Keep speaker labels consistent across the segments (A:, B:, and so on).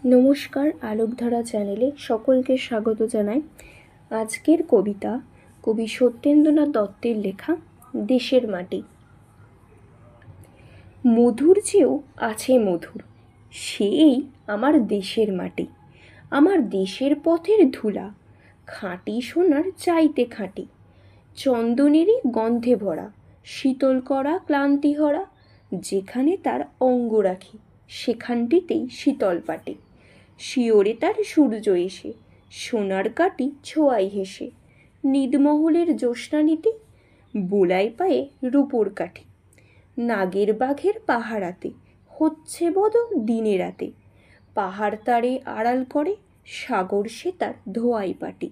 A: নমস্কার, আলোকধারা চ্যানেলে সকলকে স্বাগত জানাই। আজকের কবিতা কবি সত্যেন্দ্রনাথ দত্তের লেখা দেশের মাটি। মধুর চেয়েও আছে মধুর, সেই আমার দেশের মাটি। আমার দেশের পথের ধুলা, খাঁটি সোনার চাইতে খাঁটি। চন্দনেরই গন্ধে ভরা, শীতল করা ক্লান্তিহরা। যেখানে তার অঙ্গ রাখি, সেখানটিতেই শীতল পাটে। শিওরে তার সূর্য এসে, সোনার কাটি ছোঁয়াই হেসে। নিদমহলের জ্যোৎস্নানীতি, বোলাই পায়ে রূপোর কাঠি। নাগের বাঘের পাহারাতে, হচ্ছে বদল দিনে রাতে। পাহাড় তারে আড়াল করে, সাগর সে তার ধোয়াই পাটি।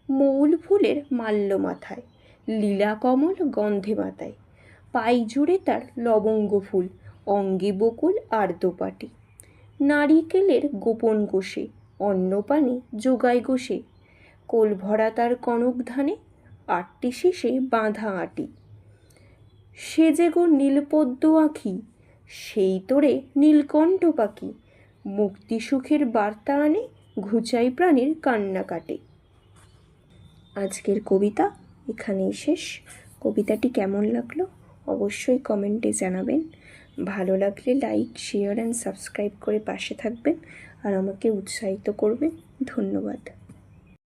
A: মৌল ফুলের মাল্য মাথায়, লীলা কমল গন্ধে মাতায়। পাই জুড়ে তার লবঙ্গ ফুল, অঙ্গে বকুল আর্দ্রপাটি। নারিকেলের গোপন কোষে, অন্নপানে যোগায় গোষে। কোল ভরা তার কনক ধানে, আটটি শেষে বাঁধা আটি। সে যে গো নীলপদ্ম আঁখি, সেই তোরে নীলকণ্ঠ পাখি। মুক্তি সুখের বার্তা আনে, ঘুচাই প্রাণীর কান্না কাটে। আজকের কবিতা এখানেই শেষ। কবিতাটি কেমন লাগলো অবশ্যই কমেন্টে জানাবেন। ভালো লাগলে লাইক, শেয়ার অ্যান্ড সাবস্ক্রাইব করে পাশে থাকবেন আর আমাকে উৎসাহিত করবেন। ধন্যবাদ।